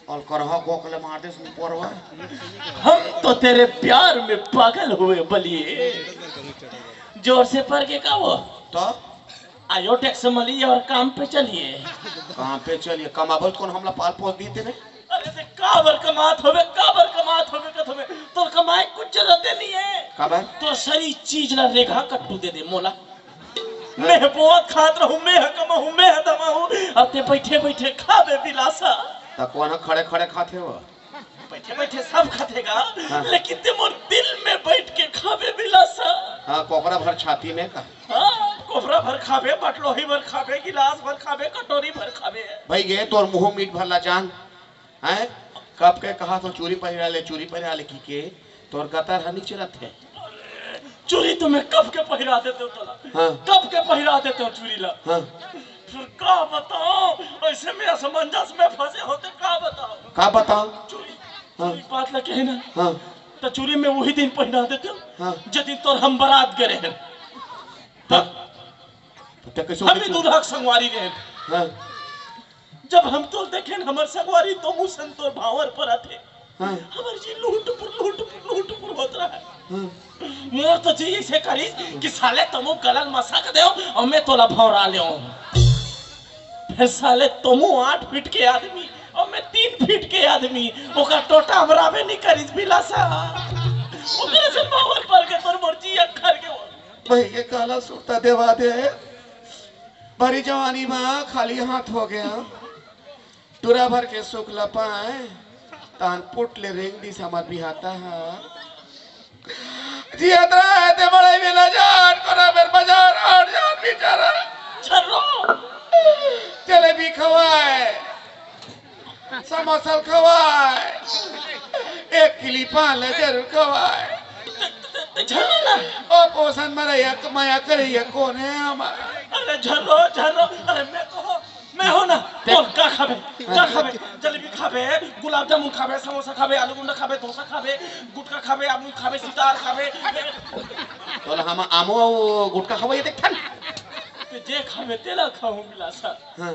और करहा गोकले मार दे पोरवा। हम तो तेरे प्यार में पागल हुए बलिए। जोर से पढ़ के का वो तो आयो टैक्स मलिए और काम पे चलिए। कहाँ पे चलिए कमाबल कौन हमला पाल पोस दी थे। अरे से काबर कमात होवे कत होवे तो कमाए कुछ जरूरत नहीं है। काबर तो सारी चीज ला रेखा कट्टू दे दे मोला। मैं बहुत खात रहूं, मैं कमाऊं, मैं दमाऊं, अब ते बैठे बैठे खावे बिलासा। तक वहाँ खड़े खड़े खाते हो। बैठे बैठे सब खातेगा। हाँ। लेकिन ते मोर दिल में बैठ के खावे बिलासा। हाँ कोकरा भर छाती में का। हाँ कोफरा भर खावे, बटलोही भर खावे, गिलास भर खावे, कटोरी भर खावे। भाई गे तोर मुंह मीट भरला जान हैं। कब के कहा तो चूरी पहिरा ले की के तोर गतर हनी चिरत है। चूरी तो मैं कब के पहिरा देते हो तोला। हाँ। कब के पहिरा देते हो चूरी ला। हाँ फिर का बताओ ऐसे में असमंजस में फंसे होते का बताओ। का बताओ। चूरी हाँ। चूरी बात लगे है ना। हाँ तो चूरी में वही दिन पहिरा देते हो। हाँ जिस दिन तोर हम बारात गए हैं। हाँ तो कैसे हम भी दूल्हा संगवारी रहे। हाँ जब हम तो देखे हमर संगवारी तो मुसन तोर भावर पर आते। हाँ हमर जी लूट होत रहा है। हाँ मोर तो जी ऐसे करी कि साले तुमो गलल मसक दे और मैं तोला भौरा ले फिर साले तुमो 8 फीट के आदमी और मैं 3 फीट के आदमी ओका टोटा हमरा में नहीं करिस बिलासा। ओकरे से भावर पर के तोर मर्जी अखर के भाई ये काला सूता देवा दे भरी जवानी में खाली हाथ हो गया टूरा भर के सुख लपाए तान पुट ले रेंग दी समझ भी आता है जी अतरा है ते बड़े भी न जान कोना मेर बाजार और जान बेचारा छर्रो चले भी खवाए समोसा खवाए 1 किली पान ले जरूर खवाए झर्रो ना। ओ पोषण मरे एक माया करे ये कौन है हमारा। अरे झर्रो अरे मैं हो ना बोल का खाबे जलेबी खाबे, गुलाब जामुन खाबे, समोसा खाबे, आलू गुंडा खाबे, डोसा खाबे, गुटका खाबे, आमू खाबे, सितार खाबे। तो हम आमो गुटका खवाए देखन जे खाबे तेला खाऊं बिलासा। हां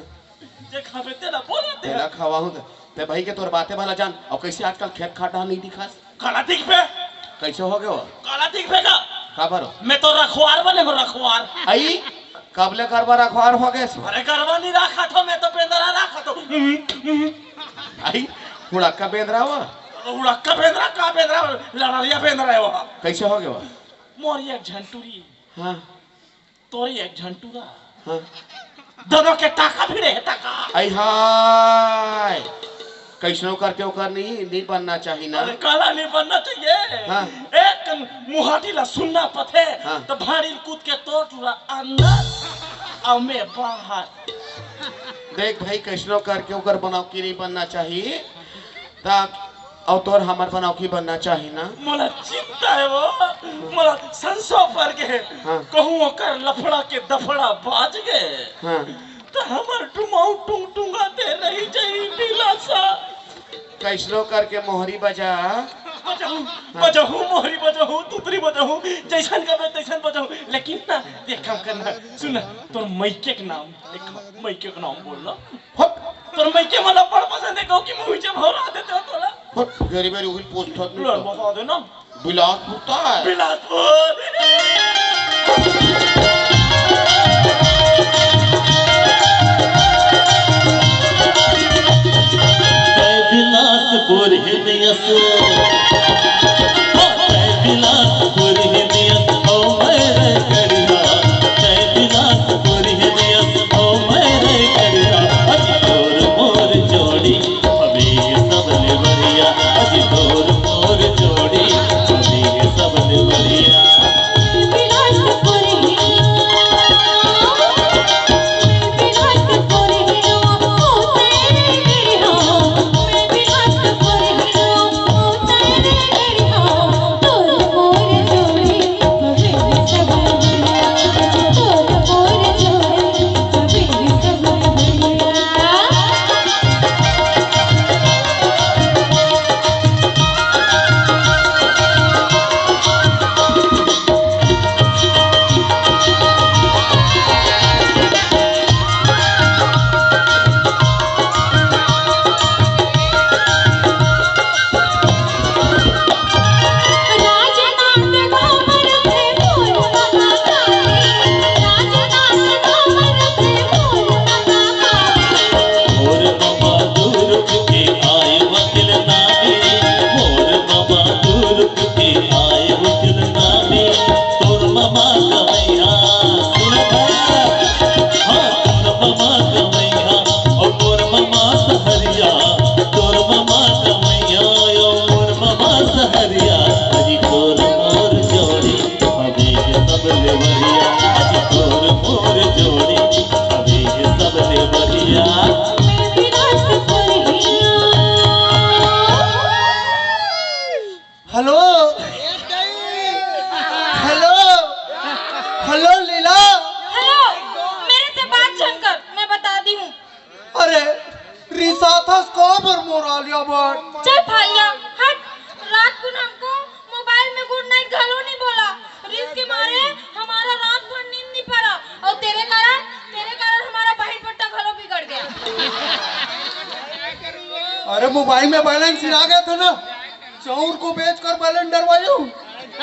जे खाबे तेला बोल दे तेला खवाऊं ते भाई के तोर बातें वाला जान और कैसे आजकल खेत खाटा नहीं दिखास काला दिख पे कैसे हो गयो काला दिख पे का खबर मैं तो रखवार बने हो रखवार आई कबले करवा रखवार हो गए अरे करवा नहीं रखा तो मैं तो बेंदरा रखा तो आई हुड़का बेंदरा हुआ हुड़का बेंदरा का बेंदरा लड़ालिया बेंदरा है वो कैसे हो गया मोरी एक झंटूरी हां तोरी एक झंटूरा हां दोनों के टाका भिड़े है टाका। आई हाय कैसनो करके ओकर नहीं बनना चाहिए ना। अरे काला नहीं बनना चाहिए। हाँ। एक मुहाटी ला सुनना पथे। हाँ। तो भारी कूद के तोड़ अंदर और मैं बाहर। देख भाई कैसनो करके ओकर बनाव की नहीं बनना चाहिए ताक और तोर हमर बनाव की बनना चाहिए ना। मला चिंता है वो मला संसो पर के हाँ। कहूँ ओकर लफड़ा के दफड़ा बाज गए। हाँ तो हमर टुमाऊ टुंग टुंगा दे रही जाई बिलासा। कैसनो करके मोहरी बजा बजाऊ मोहरी बजाऊ तुतरी बजाऊ जैसन कबे तैसन बजाऊ लेकिन ना देख काम करना सुन तोर मैके के नाम देख मैके के नाम बोल ना तोर मैके मला बड़ पसंद है कि मुझे जब भरा देते हो तोला गरी बेरी उहिल पोस्ट होत लड़ बता दे ना बिलासपुर ता है बिलासपुर बिलासपुर हिमियस बिलासपुर हिमियस ओ मेरे करिया बिलासपुर हिमियस ओ मेरे करिया अजी तोर मोर जोड़ी अभी सबले बढ़िया अजी तोर मोर जोड़ी अभी सबले बढ़िया बिलासपुर हिमियस आज मैं भी रात पर ही हेलो हेलो हेलो लीला। हेलो, मेरे से बात जानकर मैं बता दी हूँ। अरे रिसाथस कबर मोरा लिया बट चल भाइया हट। रात को हमको मोबाइल में गुड नाइट घालो नहीं बोला। रिस्क के मारे हमारा रात भर नींद नहीं पड़ा और तेरे कारण हमारा बहन पट्टा घालो बिगड़ गया। अरे मोबाइल में बैलेंस गिरा गया था ना, चाउर को बेचकर बैलेंस डरवाया हूँ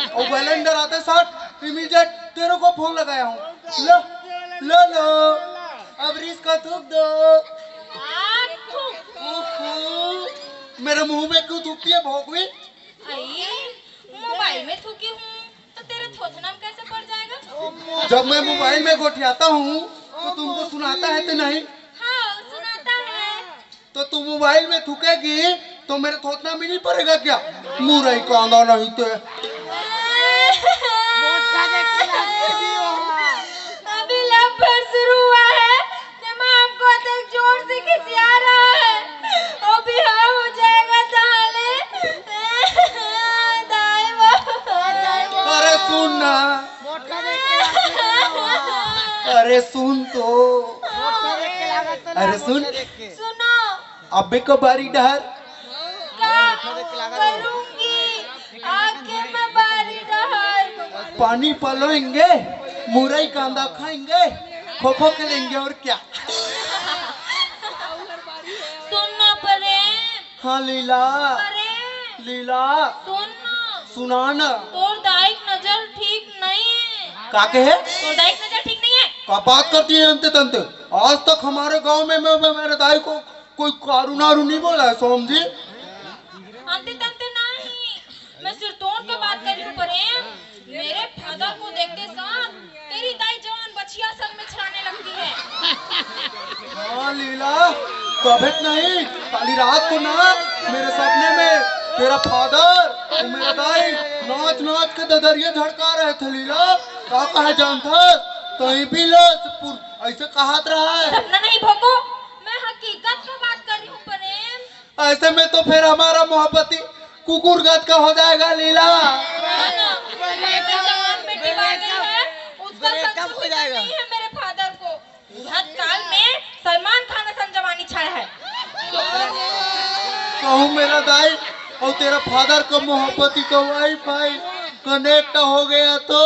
और बैलेंस डराते साथ इमीडिएट तेरे को फोन लगाया हूँ। लो लो लो अब रिस्क का थूक दो। मेरे मुंह में क्यों थूकती है भोगवी? मोबाइल में थूकी हूँ तो तेरे थोथना में कैसे पड़ जाएगा? जब मैं मोबाइल में गोठियाता हूँ तो तुमको सुनाता है तो नहीं? हाँ सुनाता है। तो तुम मोबाइल में थूकेगी तो मेरे थोतना में नहीं पड़ेगा क्या? मुरई कांदा नहीं तो अभी लफड़ शुरू हुआ है। जमा हमको तक जोर से खिसिया रहा है। अभी हाँ हो जाएगा ताले। अरे सुन ना, अरे सुन तो, अरे सुन सुनो अबे को बारी डर करूंगी आगे मैं बारी डहर। पानी पलोएंगे, मुरई कांदा खाएंगे, खो खो खेलेंगे और क्या। सुनना प्रेम। हाँ लीला प्रेम लीला सुनना। सुना ना। तोर दाई की नजर ठीक नहीं है। का कहे? तोर दाई की नजर ठीक नहीं है। का बात करती है अंते तंते? आज तक हमारे गांव में मेरे दाई को कोई कारू नारू नहीं बोला है समझी? अंते तंते नहीं, मैं सिर तोड़ के बात कर रही हूँ प्रेम। मेरे फादर को देखते साथ तेरी दाई जवान बचिया सर में छाने लगती है। हाँ लीला कभी नहीं, खाली रात को ना मेरे सपने में तेरा फादर और मेरा दाई नाच नाच के ददरिया झड़का रहे थे। लीला का कहे जानता कहीं भी लो ऐसे कहत रहा है। सपना नहीं भोको, मैं हकीकत में बात कर रही हूँ प्रेम। ऐसे में तो फिर हमारा मोहब्बती कुकुर गद का हो जाएगा लीला। जवान बेटी बन गई है, उसका सच हो जाएगा। नहीं है मेरे फादर को बुढ़त काल में सलमान खान सन जवानी छाया है। कहूँ मेरा दाई और तेरा फादर का मोहब्बती का वाईफाई कनेक्ट हो गया तो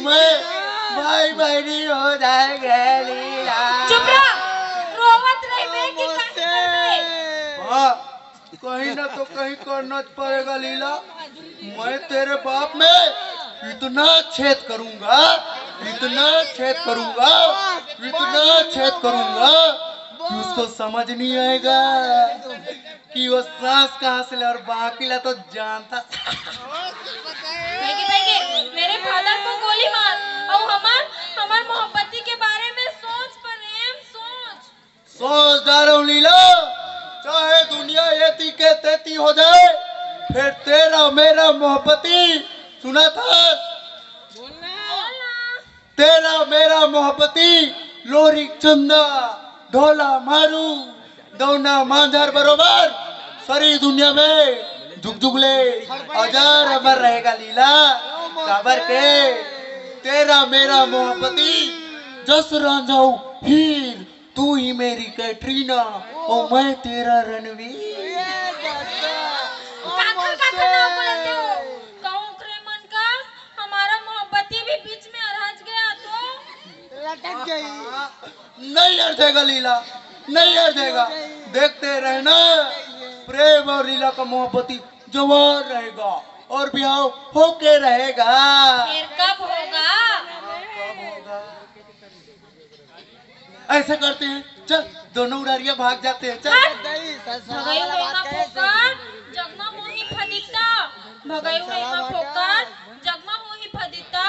मैं भाई बहनी हो जाएगा लीला। चुप रह, रोवत रही बे कि कहीं हाँ कहीं ना तो कहीं करना पड़ेगा लीला। मैं तेरे बाप में इतना छेद करूंगा, इतना छेद करूंगा, इतना छेद करूंगा कि उसको समझ नहीं आएगा कि वो सांस कहाँ से ले और बाकी ला तो जानता। मेरे फादर को गोली मार और हमार मोहब्बती के बारे में सोच प्रेम। सोच जा रहा हूँ लीला, चाहे दुनिया ये तीखे तेती हो जाए फिर तेरा मेरा मोहब्बती सुना था। तेरा मेरा मोहब्बती लोरी चंदा ढोला मारू दौना मांझर बरोबर सारी दुनिया में जुगजुगले हजार अमर रहेगा लीला। काबर के तेरा मेरा मोहब्बती जस रांझाऊ हीर, तू ही मेरी कैटरीना और मैं तेरा रणवीर। हमारा मोहब्बती भी बीच में अरहज गया तो लटक गई। नहीं अरझेगा लीला, नहीं अरझेगा। देखते रहना प्रेम और लीला का मोहब्बती जवान रहेगा और ब्याह होके रहेगा। फिर कब होगा? ऐसे करते हैं, चल दोनों उड़ारिया भाग जाते हैं। चल भगाई उड़ेगा फोकर जगमा मोही फदिता, भगाई उड़ेगा फोकर जगमा मोही फदिता।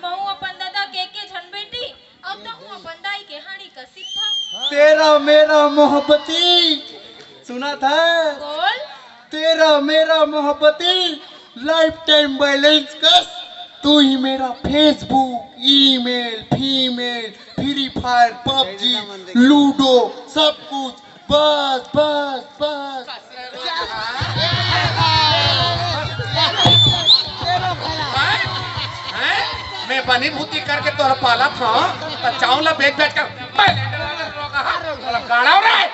महू अपन दादा के झन बेटी अब तो हूँ अपन दाई के हाड़ी का सिक्का। तेरा मेरा मोहब्बती सुना था, बोल। तेरा मेरा मोहब्बती लाइफ टाइम बैलेंस कस, तू ही मेरा Facebook email female free fire PUBG ludo सब कुछ बस बस बस मैं बनी भूती करके तोरा पाला था तो चावला बेच बेच कर गाड़ा हो रहा है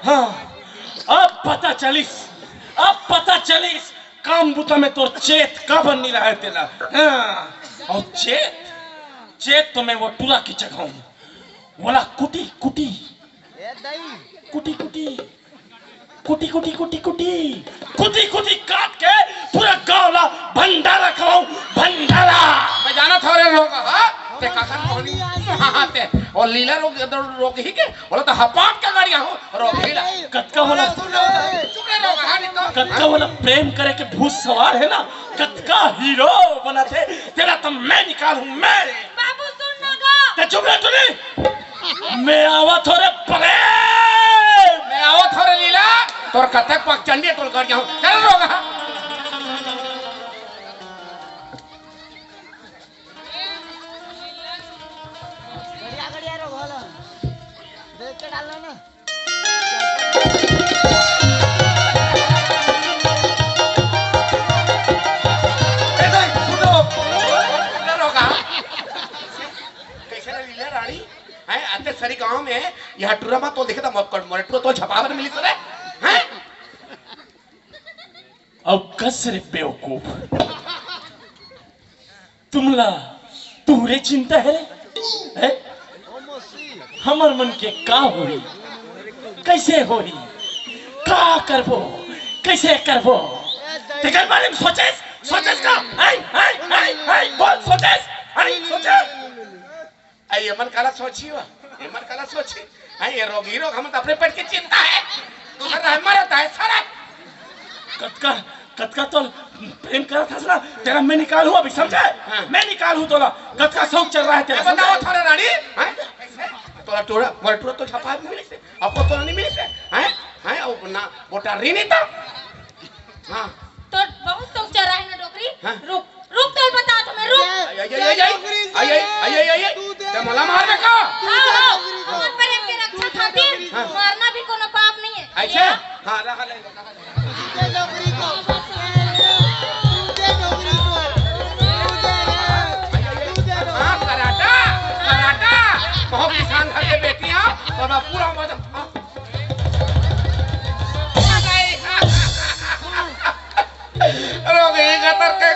हाँ, अब पता चलिस काम बुता में तोर चेत का बन नहीं रहा है तेरा। हाँ, और चेत तो मैं वो टूला की जगह हूँ बोला कुटी कुटी कुटी कुटी कुटी कुटी कुटी कुटी कुटी कुटी काट के पूरा गाँव ला भंडारा खाऊं भंडारा। मैं जाना था रे रोगा हाँ ते काकर कोनी हाँ ते और लीला रोग ही के बोला तो हपाट का गाड़ियाँ हो रोग ही ला कतका वाला चुपड़े रोगा हाँ नहीं तो कतका वाला प्रेम करे के भूत सवार है ना कतका हीरो बना थे तेरा तो मैं निकालूं मैं। बाबू सुन ना गा ते चुप रह तूने मैं आवा थोड़े परे मैं आओ थोड़े लीला तोर कथक पक चंडी तोड़ कर जाऊं चल रोगा सरी गांव में यह टूरा मा तो देखे तो मक्कड़ मोरे टूरा तो छपावर मिली सरे हैं अब कस रे बेवकूफ तुमला तूरे चिंता है रे हमर मन के का होई कैसे होई का करबो कैसे करबो तेकर बारे में सोचेस का आई बोल सोचेस आई ये मन काला सोची हुआ ये मन काला सोची आई ये रोगी रोग हम तो अपने पेट की चिंता है दूसरा मरता है सारा कतका तो प्रेम करा था ना तेरा मैं निकाल हूँ अभी समझा हाँ। मैं निकाल हूँ तोला कतका शौक चल रहा है तेरा बताओ थोड़ा रानी तोरा टोरा मोर टोरा तो छपा नहीं मिली से आपको तो नहीं मिली से हैं और ना बोटा री नहीं था हां तो बहुत शौक चल रहा है ना डोकरी हाँ। रुक तो बता तुम्हें रुक आई ते मला मार दे का हाँ अमर प्रेम के रक्षा खातिर हाँ। मारना भी कोनो पाप नहीं है ऐसे हां रखा ले हां कराटा बहुत किसान घर के बेटियां और मैं पूरा मजा रोगे गतर के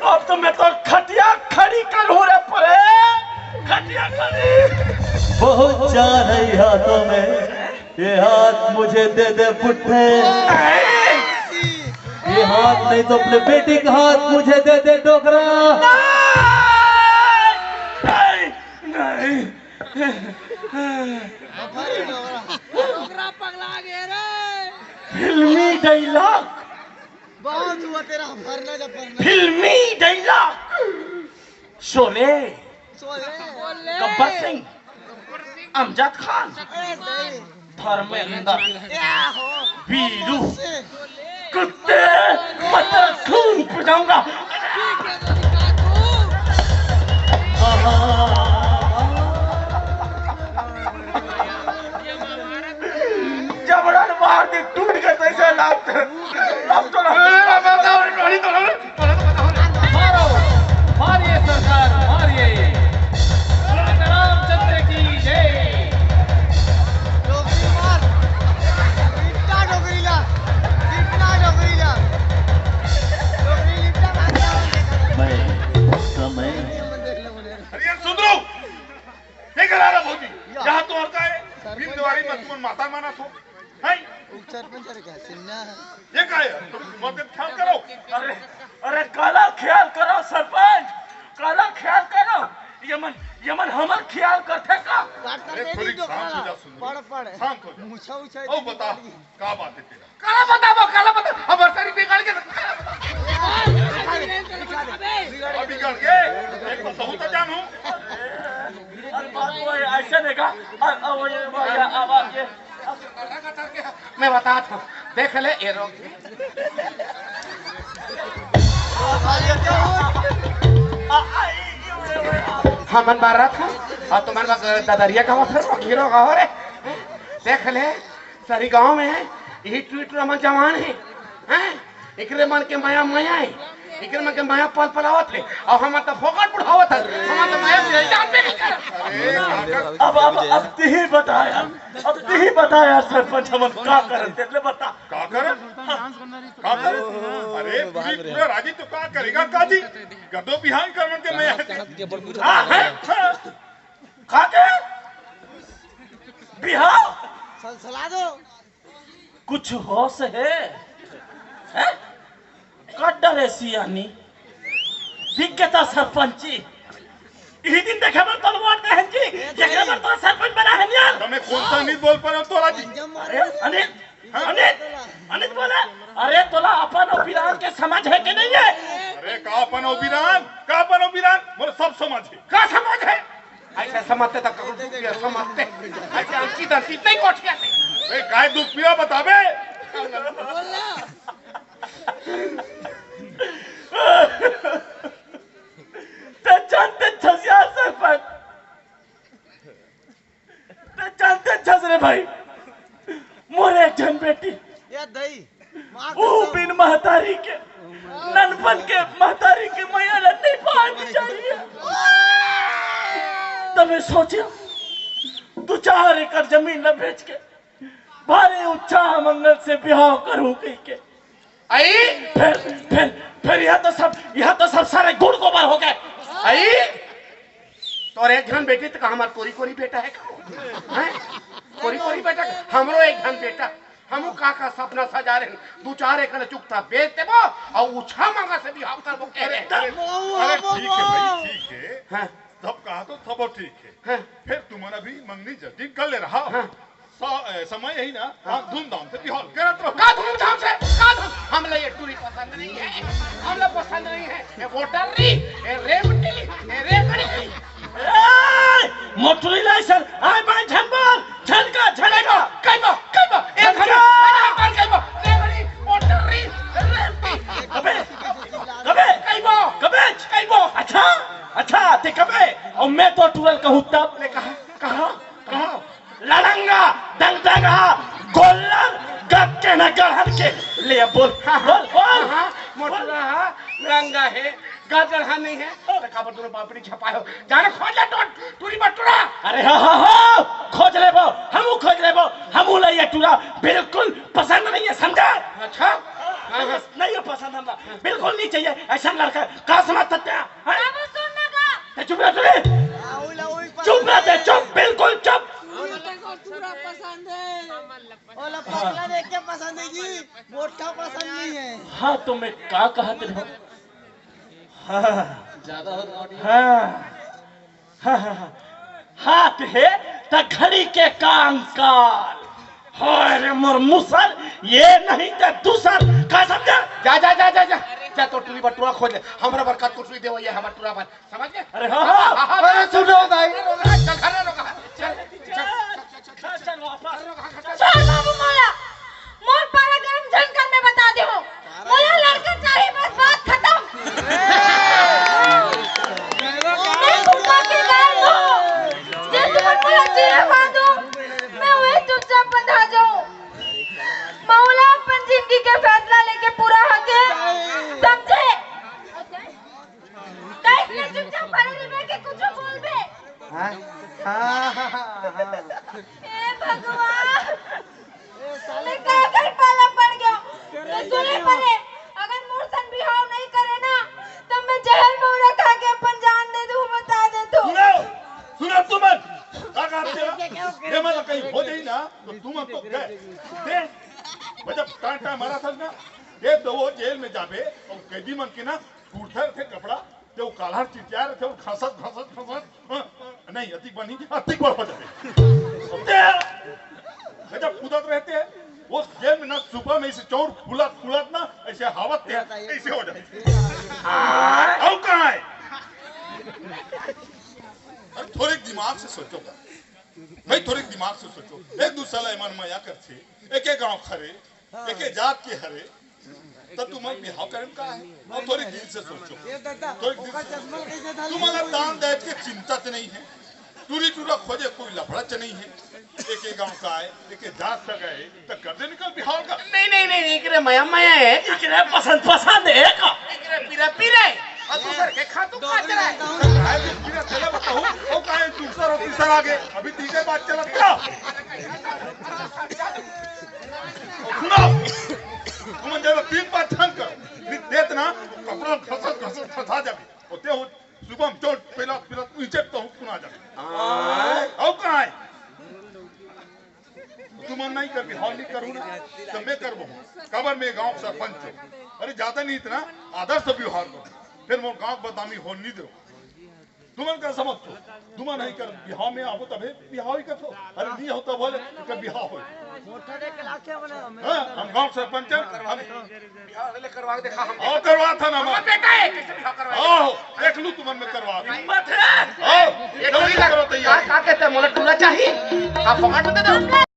अब तो मैं तो खटिया खड़ी करूँ रे परे खटिया खड़ी बहुत जान है हाथों में ये हाथ मुझे दे दे पुट्ठे ये हाथ नहीं तो अपने बेटी का हाथ मुझे दे दे डोकरा नहीं फिल्मी डायलॉग बहुत हुआ तेरा मरना जब मरना फिल्मी डायलॉग शोले गब्बर सिंह अमजद खान धर्मेंद्र वीरू कुत्ते मतलब खून पिटाऊंगा जबरन मार दे टूट के कैसे लाभ तो मारिए सरकार मारिए रामचंद्र की जय डोगरी मार लिपटा डोगरी ला डोगरी लिपटा मार समय अरे सुन रो ये करा रहा भौजी यहाँ तो औरता है भीम दिवाली में तुम माता माना तो है सरपंच अरे क्या सिन्ना ये क्या है तुम मत ख्याल करो अरे काला ख्याल करो सरपंच काला ख्याल करो यमन हमर ख्याल करते का अरे थोड़ी शांत हो जा सुन पड़ शांत हो जा मुछा उछा ओ बता क्या बात है तेरा काला बता हमार सारी बिगाड़ के अभी कर के एक तो बहुत जान हूँ बात वो ऐसे देगा अब ये मैं बताता हूँ, देख ले ये रोक हाँ मन बार रहा था और तुम्हारे दादरिया का वहाँ हीरो का हो रे देख ले सारी गांव में है यही ट्वीट रमन जवान है हैं एकरे मन के माया माया है एकरे मन के माया पल पलावत है और हम तो फोकट बुढ़ावत है हम तो माया जान पे नहीं कर अब ते ही बताया सरपंच हमन का करन तेरे बता का कर अरे पूरा राजी तो का करेगा काजी गदो बिहान करवन के मैं हां है का के बिहार सलसला दो कुछ होश है हैं कड्डा रे सियानी दिक्कता सरपंची यही दिन देखे मर तो वोट दे जी देखे मर तो सरपंच बना है यार हमें कौन सा नहीं बोल पा रहा तो राजी अरे अनित बोला अरे तोला अपन ओपिरान के समझ है कि नहीं है अरे का अपन ओबिरान मोर सब समझ है का समझ है ऐसा समझते तक रुपया समझते ऐसे अंकी दंती नहीं कोठिया ए काय दुख पिया बताबे ते जानते छसिया सरपंच ते जानते छस रे भाई मोरे एक जन बेटी ये दही वो बिन महतारी के ननपन के महतारी के मैया नहीं पार चाहिए तबे सोचियो 2-4 एकड़ जमीन न बेच के भारी उच्चा मंगल से ब्याह करूं कही के आई फिर यह तो सब सारे गुड़ गोबर हो गए आई तोर एक घन बेटी तो हमार कोरी कोरी बेटा है हैं कोरी कोरी बेटा हमरो एक घन बेटा हमू का सपना सजा रहे 2-4 एकड़ चुकता बेच देबो और उछा मांगा से भी हम करबो कह रहे अरे ठीक है भाई ठीक है हां सब कहा तो सब ठीक है हाँ। फिर तुम्हारा भी मंगनी जल्दी कर ले रहा हाँ। समय यही ना हाँ धूमधाम से बिहार करत रहो का धूमधाम से का धूम हमला ये टूरी पसंद नहीं है हमला पसंद नहीं है ये वोटरी ये रेवटी ये रेवड़ी मोटरी लाइसन आय बाय झंबर झनका झनका कइबो एक घन कइबो रेवड़ी वोटरी रेवटी कबे कइबो अच्छा ते कबे और मैं तो टूरल कहूं तब ले कहा लड़ंगा दंगदंगा गोल्लर गक्के न गढ़न के ले बोल बोल मोटरा रंगा है गाजर नहीं है काबर तूने बापड़ी छपायो जाने खोज ले टूरी बटुरा अरे हाँ खोज लेबो हमू खोज लेबो हमू लइया टूरा बिल्कुल पसंद नहीं है समझा अच्छा नहीं है पसंद हमरा बिल्कुल नहीं चाहिए ऐसा लड़का का समझता है अब सुनना का चुप रह चुप बिल्कुल चुप ओला पगला देख के पसंद है जी मोटा पसंद नहीं है हाँ तो मैं क्या कहते हो हाथ है तो घड़ी के कंकाल अरे मोर मुसल ये नहीं तो दूसर का समझा जा तो टूरी बटुरा खोज ले हमरा बरकत को टूरी देव ये हमर टूरा पर समझ गए अरे हाँ अरे सुनो भाई चल घर रोका चल वापस चल बाबू मोला मोर पारा गरम झनकर में बता दे हो मोला लड़का चाहिए बस बात खत्म मैं घुमा के गए हो जे तुम मोला चिरे बांधो मैं वही चुपचाप बंधा जाऊं मौला अपन जिंदगी के फैसला लेके पूरा हके समझे कैसे चुपचाप खड़े रहे के कुछ बोल बे हां हे भगवान साले का घर पाला पड़ गया तो सुने पड़े अगर मूर्सन बिहाव नहीं करे ना तो मैं जहर में रखा के अपन जान दे दूं बता दे तू सुनो तुम ये मतलब कहीं हो जाए ना तो तुम तो गए जब टाटा मारा था ना ये तो वो जेल में जाबे और कैदी मन के ना टूटते थे कपड़ा जो काला चिटिया थे और खसत नहीं अतिक बनी अतिक बढ़ हो जाते जब कूदत रहते हैं वो जेल में ना सुबह में इसे चौर फुलत ना ऐसे हावत ऐसे हो जाते और कहाँ है थोड़े दिमाग से सोचो भाई थोड़ी दिमाग से सोचो। एक दूसरा मन माया कर छे, एक गांव खरे, एक जात के हरे, तब तुम बिहाव करें का है? और थोड़ी दिल से सोचो, थोड़ी दिल से। तुम्हारा दान दहेज के चिंता तो नहीं है, टूरी टूरा खोजे कोई लफड़च नहीं है। एक गांव का है, एक जात का है, तो कर दे निकल बिहाव का। नहीं नहीं नहीं इकरे माया माया है, इकरे पसंद पसंद है का, इकरे पीरा पीरा है और दूसर के खा तू खा चला है। काय के पीरा चला बताऊं, और काय दूसरा और तीसरा आगे, अभी तीसरे बात चला क्या? सुनो, तुम जब 3 बार छन कर, देत ना कपड़ा घसत फंसा जाबे। होते हो सुबह चोट पहला पहला नीचे तो सुना जाबे। और कहां है? तुम नहीं कर बिहाव नहीं करूँ ना, तो मैं करबो। कबर में गांव सरपंच हो, अरे ज्यादा नहीं इतना आदर्श व्यवहार करो, फिर वो गांव बदनामी हो नहीं दो। तुम का समझो, तुम नहीं कर बिहाव में आओ तबे बिहाव ही करो। अरे नहीं होता बोले तो बिहाव हो। हम गांव सरपंच हम बिहाव ले करवा के देखा हम। और करवा था ना हमर बेटा है, कैसे बिहाव करवा? आओ देख लू तुमन में करवा। हिम्मत है। आओ ये जल्दी करो तैयार। का कहते हैं, मोला टूला चाहिए, आप फकाट दे दो।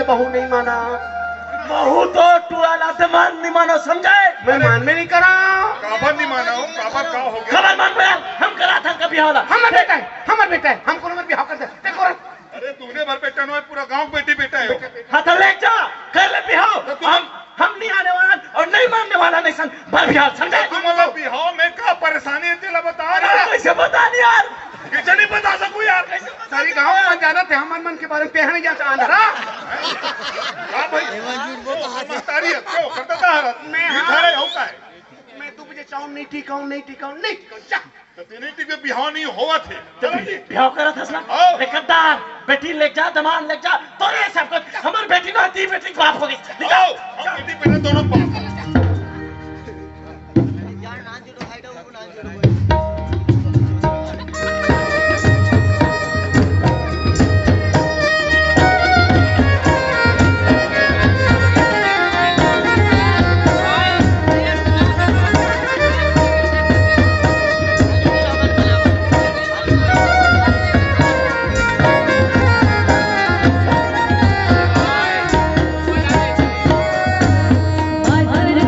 बहू नहीं माना, बहू तो टूला तो मान नहीं मानो, समझाए? मैं मान में नहीं करा। काबर नहीं माना हो, काबर का हो गया? खबर मान में हम करा था कभी होला। हमार बेटा है, हमार बेटा है, हमको मत बिहाव कर दे। देखो अरे तूने भर बेटा नो है, पूरा गांव बेटी बेटा है। हाँ तो ले जा, कर ले बिहाव। हम नहीं आने वाला और नहीं मानने वाला नहीं सन भर बिहाव, समझे? तुम्हारा बिहाव में क्या परेशानी है तेरा बता रहा। कैसे बता नहीं यार, कैसे नहीं बता सकूं यार? सारी गांव में जाना थे, हमार मन के बारे में तेहने जा चाहना रहा। हां भाई समझदारी है क्यों करता था? मैं इधर होता है। मैं तू मुझे चाहूं नहीं टिकाऊं नहीं टिकाऊं नहीं जा। तेरे टिके बिहाव नहीं होवा थे। चलो जी बिहाव करा था ना। आओ। बेकदार बेटी ले जा, दमान ले जा, तो ये सब कुछ हमारी बेटी ना थी, बेटी बाप हो गई। आओ हम बेटी बेटा दोनों बाप। Bye.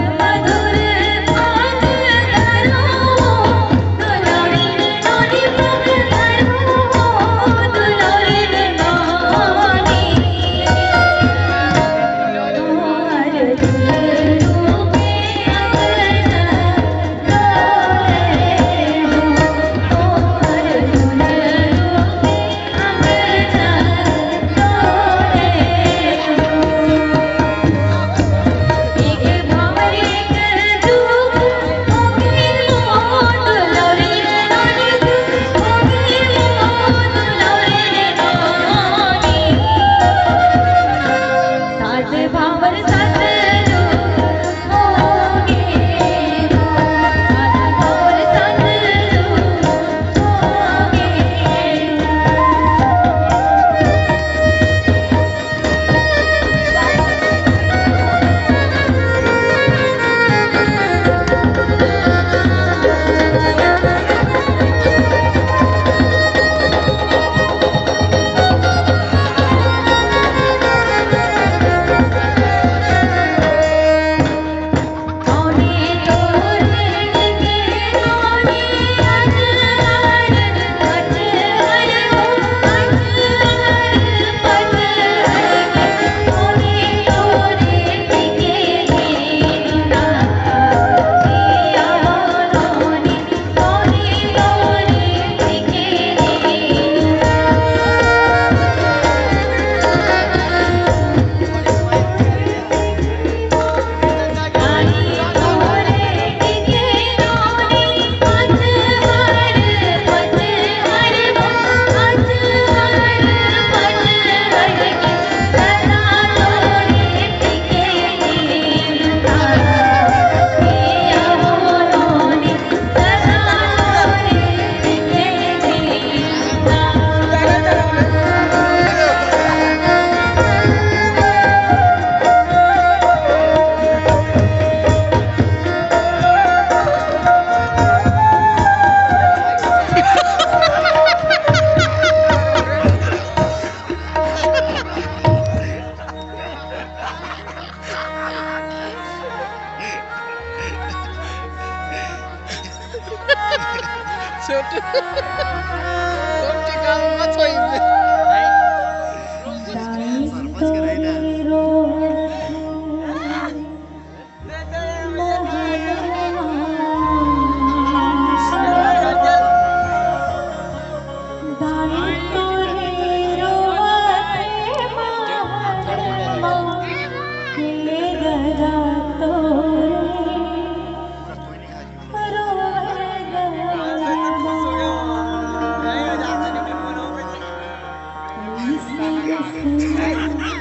Thank you.